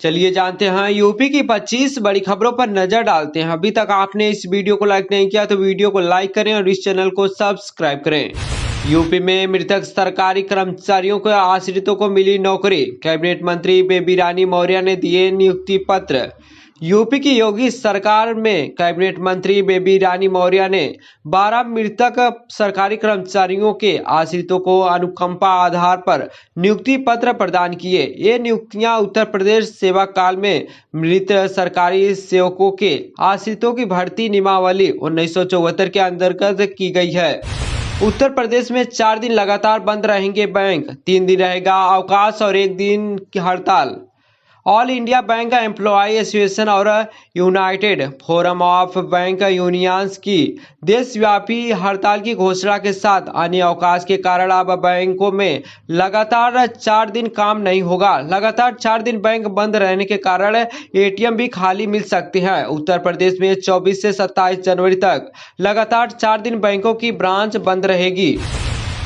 चलिए जानते हैं यूपी की 25 बड़ी खबरों पर नजर डालते हैं। अभी तक आपने इस वीडियो को लाइक नहीं किया तो वीडियो को लाइक करें और इस चैनल को सब्सक्राइब करें। यूपी में मृतक सरकारी कर्मचारियों के आश्रितों को मिली नौकरी। कैबिनेट मंत्री बेबी रानी मौर्य ने दिए नियुक्ति पत्र। यूपी की योगी सरकार में कैबिनेट मंत्री बेबी रानी मौर्य ने 12 मृतक सरकारी कर्मचारियों के आश्रितों को अनुकंपा आधार पर नियुक्ति पत्र प्रदान किए। ये नियुक्तियां उत्तर प्रदेश सेवा काल में मृत सरकारी सेवकों के आश्रितों की भर्ती नियमावली 1974 के अंतर्गत की गई है। उत्तर प्रदेश में 4 दिन लगातार बंद रहेंगे बैंक, 3 दिन रहेगा अवकाश और 1 दिन की हड़ताल। All India bank employ association और united forum of bank unions की देशव्यापी हड़ताल की घोषणा के साथ अन्य अवकाश के कारण अब बैंकों में लगातार 4 दिन काम नहीं होगा। लगातार 4 दिन बैंक बंद रहने के कारण एटीएम भी खाली मिल सकते हैं। उत्तर प्रदेश में 24 से 27 जनवरी तक लगातार 4 दिन बैंकों की ब्रांच बंद रहेगी।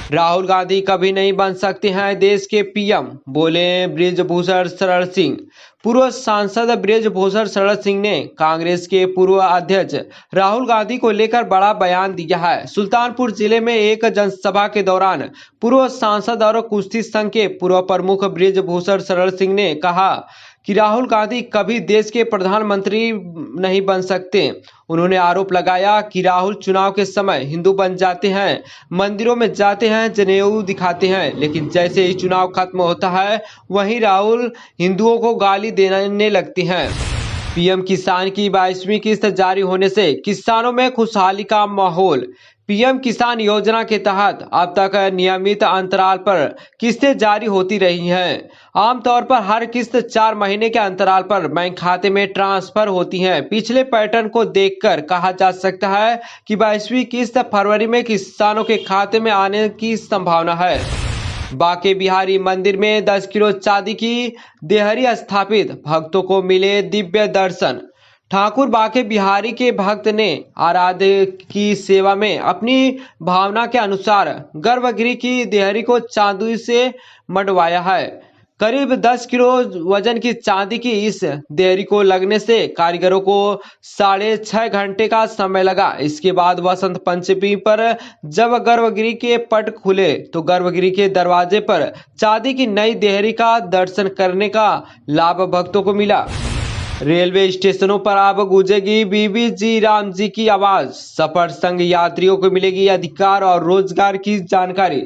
राहुल गांधी कभी नहीं बन सकते हैं देश के पीएम, बोले बृजभूषण शरण सिंह। पूर्व सांसद बृजभूषण शरण सिंह ने कांग्रेस के पूर्व अध्यक्ष राहुल गांधी को लेकर बड़ा बयान दिया है। सुल्तानपुर जिले में एक जनसभा के दौरान पूर्व सांसद और कुश्ती संघ के पूर्व प्रमुख बृजभूषण शरण सिंह ने कहा कि राहुल गांधी कभी देश के प्रधानमंत्री नहीं बन सकते। उन्होंने आरोप लगाया कि राहुल चुनाव के समय हिंदू बन जाते हैं, मंदिरों में जाते हैं, जनेऊ दिखाते हैं, लेकिन जैसे ही चुनाव खत्म होता है वहीं राहुल हिंदुओं को गाली देने लगते हैं। पीएम किसान की 22वीं किस्त जारी होने से किसानों में खुशहाली का माहौल। पीएम किसान योजना के तहत अब तक नियमित अंतराल पर किस्तें जारी होती रही हैं। आमतौर पर हर किस्त 4 महीने के अंतराल पर बैंक खाते में ट्रांसफर होती हैं। पिछले पैटर्न को देखकर कहा जा सकता है कि 22वीं किस्त फरवरी में किसानों के खाते में आने की संभावना है। बांके बिहारी मंदिर में 10 किलो चांदी की देहरी स्थापित, भक्तों को मिले दिव्य दर्शन। ठाकुर बांके बिहारी के भक्त ने आराध्य की सेवा में अपनी भावना के अनुसार गर्भगृह की देहरी को चांदी से मढ़वाया है। करीब 10 किलो वजन की चांदी की इस देहरी को लगने से कारीगरों को 6.5 घंटे का समय लगा। इसके बाद वसंत पंचमी पर जब गर्भगृह के पट खुले तो गर्भगृह के दरवाजे पर चांदी की नई देहरी का दर्शन करने का लाभ भक्तों को मिला। रेलवे स्टेशनों पर अब गूंजेगी बीबी जी राम जी की आवाज। सफर संघ यात्रियों को मिलेगी अधिकार और रोजगार की जानकारी।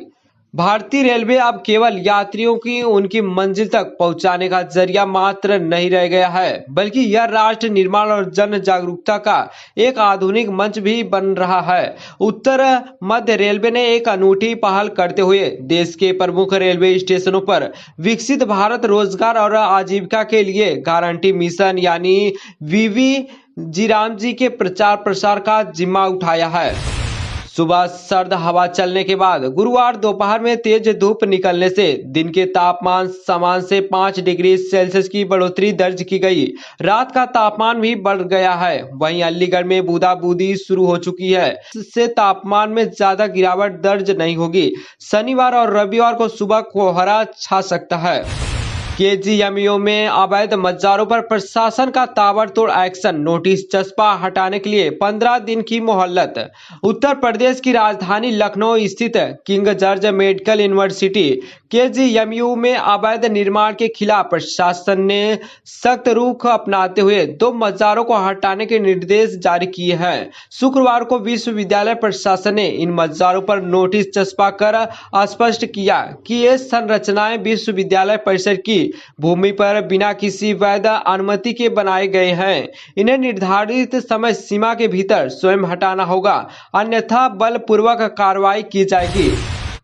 भारतीय रेलवे अब केवल यात्रियों की उनकी मंजिल तक पहुंचाने का जरिया मात्र नहीं रह गया है, बल्कि यह राष्ट्र निर्माण और जन जागरूकता का एक आधुनिक मंच भी बन रहा है। उत्तर मध्य रेलवे ने एक अनूठी पहल करते हुए देश के प्रमुख रेलवे स्टेशनों पर विकसित भारत रोजगार और आजीविका के लिए गारंटी मिशन यानी वीवी जी राम जी के प्रचार प्रसार का जिम्मा उठाया है। सुबह सर्द हवा चलने के बाद गुरुवार दोपहर में तेज धूप निकलने से दिन के तापमान सामान्य से 5 डिग्री सेल्सियस की बढ़ोतरी दर्ज की गई। रात का तापमान भी बढ़ गया है। वहीं अलीगढ़ में बूंदाबांदी शुरू हो चुकी है, इससे तापमान में ज्यादा गिरावट दर्ज नहीं होगी। शनिवार और रविवार को सुबह कोहरा छा सकता है। केजीएमयू में अवैध मज्जारों पर प्रशासन का ताबड़तोड़ एक्शन, नोटिस चस्पा हटाने के लिए 15 दिन की मोहलत। उत्तर प्रदेश की राजधानी लखनऊ स्थित king George medical university KGMU में अवैध निर्माण के खिलाफ प्रशासन ने सख्त रुख अपनाते हुए 2 मज्जारों को हटाने के निर्देश जारी किए हैं। शुक्रवार को विश्वविद्यालय प्रशासन ने इन मज्जारों पर नोटिस चस्पा कर स्पष्ट किया कि ये संरचनाएं विश्वविद्यालय परिसर की भूमि पर बिना किसी वैध अनुमति के बनाए गए हैं। इन्हें निर्धारित समय सीमा के भीतर स्वयं हटाना होगा, अन्यथा बलपूर्वक कार्रवाई की जाएगी।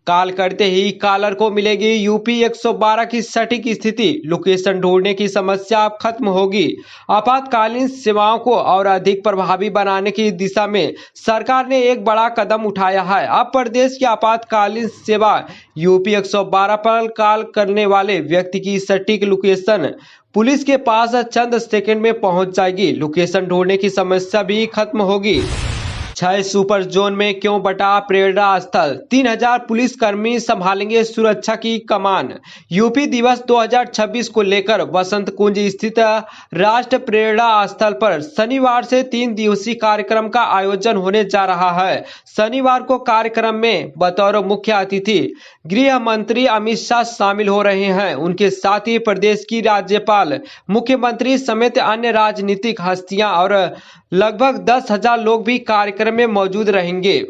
कॉल करते ही कॉलर को मिलेगी यूपी 112 की सटीक स्थिति। लोकेशन ढूंढने की समस्या अब खत्म होगी। आपातकालीन सेवाओं को और अधिक प्रभावी बनाने की दिशा में सरकार ने एक बड़ा कदम उठाया है। अब प्रदेश की आपातकालीन सेवा यूपी 112 पर कॉल करने वाले व्यक्ति की सटीक लोकेशन पुलिस के पास चंद सेकंड में पहुंच जाएगी। लोकेशन ढूंढने की समस्या भी खत्म होगी। 6 सुपर जोन में क्यों बटा प्रेरणा स्थल, 3000 पुलिसकर्मी संभालेंगे सुरक्षा की कमान। यूपी दिवस 2026 को लेकर वसंत कुंज स्थित राष्ट्र प्रेरणा स्थल पर शनिवार से 3 दिवसीय कार्यक्रम का आयोजन होने जा रहा है। शनिवार को कार्यक्रम में बतौर मुख्य अतिथि गृह मंत्री अमित शाह शामिल हो रहे हैं। उनके साथ ही प्रदेश की राज्यपाल, मुख्यमंत्री समेत अन्य राजनीतिक हस्तियां और लगभग 10,000 लोग भी कार्यक्रम में मौजूद रहेंगे।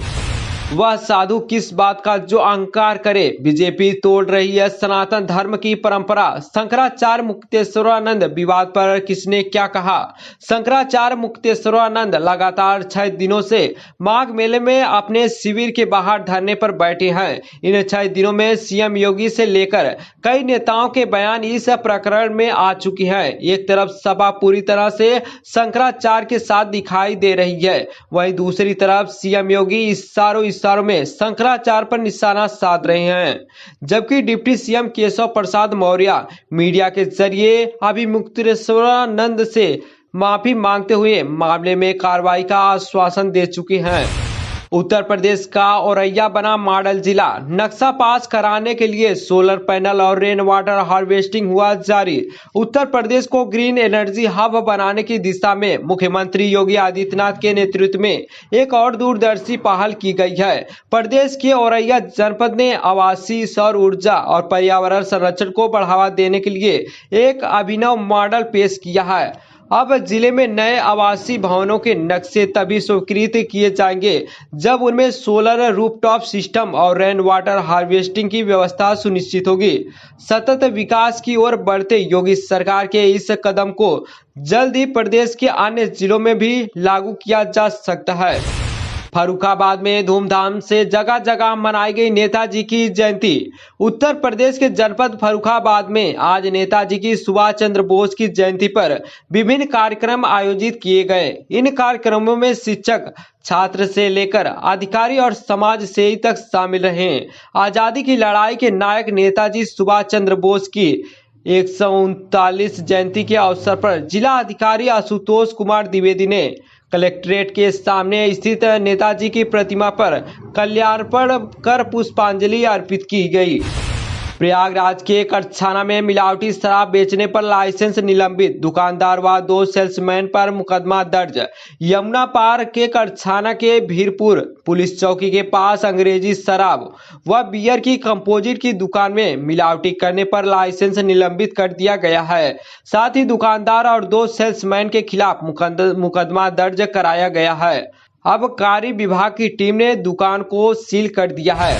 वह साधु किस बात का जो अहंकार करे, बीजेपी तोड़ रही है सनातन धर्म की परंपरा। शंकराचार्य मुक्तेश्वरानंद विवाद पर किसने क्या कहा। शंकराचार्य मुक्तेश्वरानंद लगातार 6 दिनों से माघ मेले में अपने शिविर के बाहर धरने पर बैठे हैं। इन 6 दिनों में सीएम योगी से लेकर कई नेताओं के बयान इस प्रकरण में आ चुके हैं। एक तरफ सभा पूरी तरह से शंकराचार्य के साथ दिखाई दे रही है, वहीं दूसरी तरफ सीएम योगी इशारों में शंकराचार्य पर निशाना साध रहे हैं। जबकि deputy CM Keshav Prasad Maurya media के जरिए अभी मुक्तेश्वरानंद से माफी मांगते हुए मामले में कार्रवाई का आश्वासन दे चुके हैं। उत्तर प्रदेश का औरैया बना मॉडल जिला, नक्शा पास कराने के लिए सोलर पैनल और रेन वाटर हार्वेस्टिंग हुआ जारी। उत्तर प्रदेश को ग्रीन एनर्जी हब बनाने की दिशा में मुख्यमंत्री योगी आदित्यनाथ के नेतृत्व में एक और दूरदर्शी पहल की गई है। प्रदेश के औरैया जनपद ने आवासीय सौर ऊर्जा और पर्यावरण संरक्षण को बढ़ावा देने के लिए एक अभिनव मॉडल पेश किया है। अब जिले में नए आवासीय भवनों के नक्शे तभी स्वीकृत किए जाएंगे जब उनमें सोलर रूफटॉप सिस्टम और रेन वाटर हार्वेस्टिंग की व्यवस्था सुनिश्चित होगी। सतत विकास की ओर बढ़ते योगी सरकार के इस कदम को जल्द ही प्रदेश के अन्य जिलों में भी लागू किया जा सकता है। फर्रुखाबाद में धूमधाम से जगह जगह मनाई गई नेताजी की जयंती। उत्तर प्रदेश के जनपद फर्रुखाबाद में आज नेताजी की सुभाष चंद्र बोस की जयंती पर विभिन्न कार्यक्रम आयोजित किए गए। इन कार्यक्रमों में शिक्षक, छात्र से लेकर अधिकारी और समाज सेवी तक शामिल रहे। आजादी की लड़ाई के नायक नेताजी सुभाष चंद्र बोस की 139 जयंती के अवसर पर जिला अधिकारी आशुतोष कुमार द्विवेदी ने कलेक्ट्रेट के सामने स्थित नेताजी की प्रतिमा पर कल्यार्पण कर पुष्पांजलि अर्पित की गई। प्रयागराज के करछाना में मिलावटी शराब बेचने पर लाइसेंस निलंबित, दुकानदार व 2 सेल्समैन पर मुकदमा दर्ज। यमुना पार के करछाना के भीरपुर पुलिस चौकी के पास अंग्रेजी शराब व बियर की कंपोजिट की दुकान में मिलावटी करने पर लाइसेंस निलंबित कर दिया गया है। साथ ही दुकानदार और 2 सेल्समैन के खिलाफ मुकदमा दर्ज कराया गया है। अब कार्य विभाग की टीम ने दुकान को सील कर दिया है।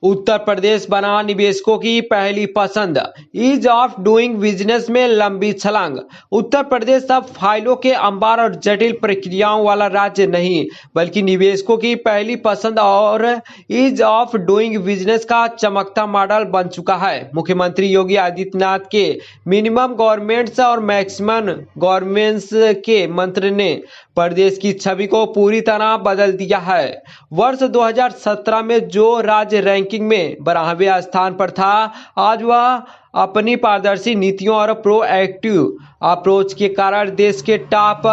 उत्तर प्रदेश बना निवेशकों की पहली पसंद, ईज ऑफ डूइंग बिजनेस में लंबी छलांग। उत्तर प्रदेश अब फाइलों के अंबार और जटिल प्रक्रियाओं वाला राज्य नहीं, बल्कि निवेशकों की पहली पसंद और ईज ऑफ डूइंग बिजनेस का चमकता मॉडल बन चुका है। मुख्यमंत्री योगी आदित्यनाथ के मिनिमम गवर्नमेंट्स और मैक्सिमम गवर्नमेंट्स के मंत्र ने प्रदेश की छवि को पूरी तरह बदल दिया है। वर्ष 2017 में जो राज्य रैंकिंग में 12वें स्थान पर था, आज वह अपनी पारदर्शी नीतियों और प्रोएक्टिव अप्रोच के कारण देश के टॉप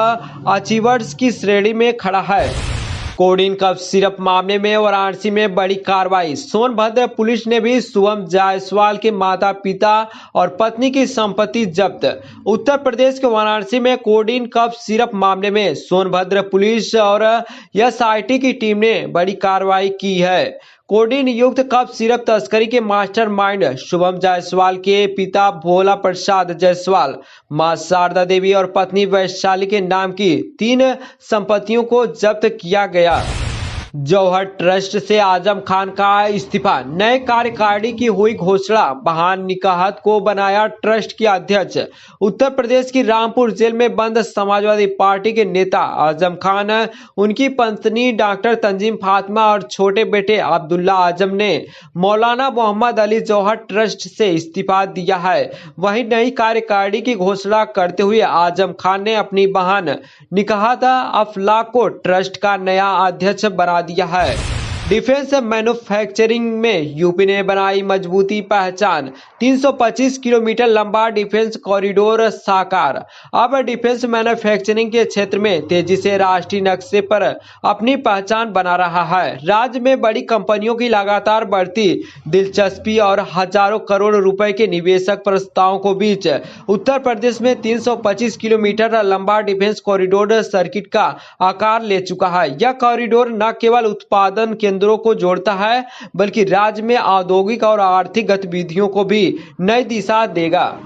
अचीवर्स की श्रेणी में खड़ा है। कोडीन कफ सिरप मामले में वाराणसी में बड़ी कार्रवाई। सोनभद्र पुलिस ने भी शुभम जायसवाल के माता पिता और पत्नी की संपत्ति जब्त। उत्तर प्रदेश के वाराणसी में कोडीन कफ सिरप मामले में सोनभद्र पुलिस और एसआईटी की टीम ने बड़ी कार्रवाई की है। कोडीन युक्त कफ सिरप तस्करी के मास्टरमाइंड शुभम जायसवाल के पिता भोला प्रसाद जायसवाल, मां शारदा देवी और पत्नी वैशाली के नाम की 3 संपत्तियों को जब्त किया गया। जौहर ट्रस्ट से आजम खान का इस्तीफा, नए कार्यकारिणी की हुई घोषणा। बहान निकाहत को बनाया ट्रस्ट के अध्यक्ष। उत्तर प्रदेश की रामपुर जेल में बंद समाजवादी पार्टी के नेता आजम खान, उनकी पत्नी डॉक्टर तंजीम फातिमा और छोटे बेटे अब्दुल्ला आजम ने मौलाना मोहम्मद अली जौहर ट्रस्ट से इस्तीफा दिया है। वहीं नई कार्यकारिणी की घोषणा करते हुए आजम खान ने अपनी बहन निकाहत अफलाक को ट्रस्ट का नया अध्यक्ष बना दिया है। डिफेंस मैन्युफैक्चरिंग में यूपी ने बनाई मजबूती पहचान। 325 किलोमीटर लंबा डिफेंस कॉरिडोर साकार। अब डिफेंस मैन्युफैक्चरिंग के क्षेत्र में तेजी से राष्ट्रीय नक्शे पर अपनी पहचान बना रहा है। राज्य में बड़ी कंपनियों की लगातार बढ़ती दिलचस्पी और हजारों करोड़ रुपए के निवेशक प्रस्तावों को बीच उत्तर प्रदेश में 325 किलोमीटर लंबा डिफेंस कॉरिडोर सर्किट का आकार ले चुका है। यह कॉरिडोर न केवल उत्पादन केंद्रों को जोड़ता है, बल्कि राज्य में औद्योगिक और आर्थिक गतिविधियों को भी नई दिशा देगा।